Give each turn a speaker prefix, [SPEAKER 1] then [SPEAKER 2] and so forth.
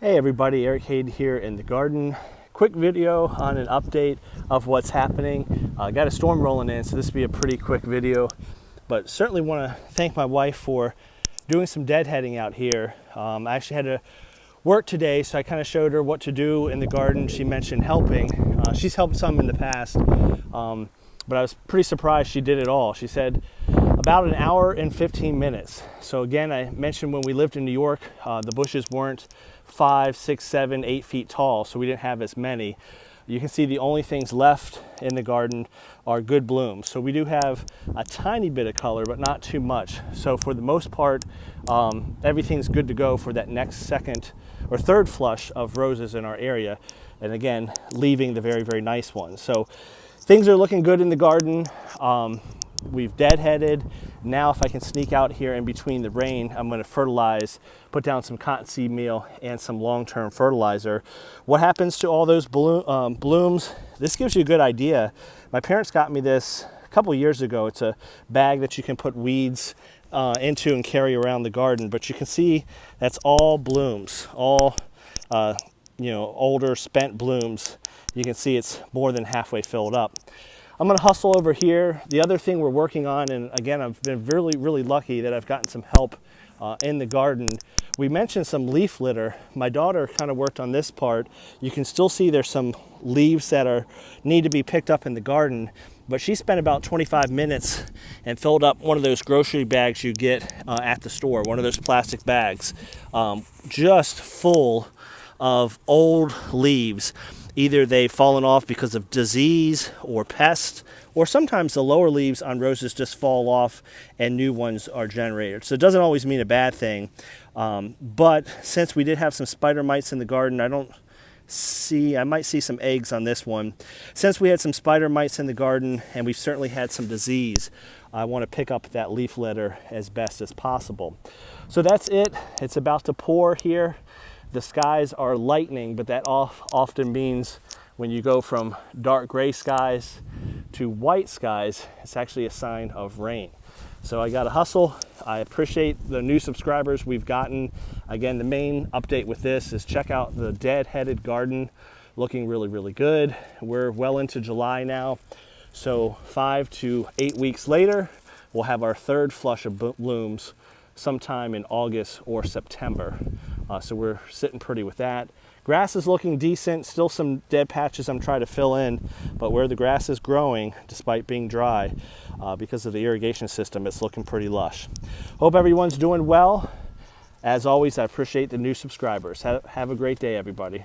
[SPEAKER 1] Hey everybody, Eric Hayden here in the garden. Quick video on an update of what's happening. Got a storm rolling in, so this will be a pretty quick video, but certainly want to thank my wife for doing some deadheading out here. I actually had to work today, so I kind of showed her what to do in the garden. She mentioned helping. She's helped some in the past, but I was pretty surprised she did it all. She said about an hour and 15 minutes. So again, I mentioned when we lived in New York, the bushes weren't 5, 6, 7, 8 feet tall, so we didn't have as many. You can see the only things left in the garden are good blooms. So we do have a tiny bit of color, but not too much. So for the most part, everything's good to go for that next second or third flush of roses in our area. And again, leaving the very, very nice ones. So things are looking good in the garden. We've deadheaded. Now if I can sneak out here in between the rain, I'm going to fertilize, put down some cottonseed meal and some long-term fertilizer. What happens to all those blooms? This gives you a good idea. My parents got me this a couple years ago. It's a bag that you can put weeds into and carry around the garden, but you can see that's all blooms, all older spent blooms. You can see it's more than halfway filled up. I'm going to hustle over here. The other thing we're working on, and again, I've been really, really lucky that I've gotten some help in the garden. We mentioned some leaf litter. My daughter kind of worked on this part. You can still see there's some leaves that need to be picked up in the garden, but she spent about 25 minutes and filled up one of those grocery bags you get at the store, one of those plastic bags, just full of old leaves. Either they've fallen off because of disease or pest, or sometimes the lower leaves on roses just fall off and new ones are generated. So it doesn't always mean a bad thing. But since we did have some spider mites in the garden, I might see some eggs on this one. Since we had some spider mites in the garden and we've certainly had some disease, I want to pick up that leaf litter as best as possible. So that's it. It's about to pour here. The skies are lightening, but that often means when you go from dark gray skies to white skies, it's actually a sign of rain. So I got to hustle. I appreciate the new subscribers we've gotten. Again, the main update with this is check out the deadheaded garden. Looking really, really good. We're well into July now. So 5 to 8 weeks later, we'll have our third flush of blooms sometime in August or September. So we're sitting pretty with that. Grass is looking decent. Still some dead patches I'm trying to fill in, but where the grass is growing, despite being dry, because of the irrigation system, it's looking pretty lush. Hope everyone's doing well. As always, I appreciate the new subscribers. Have a great day, everybody.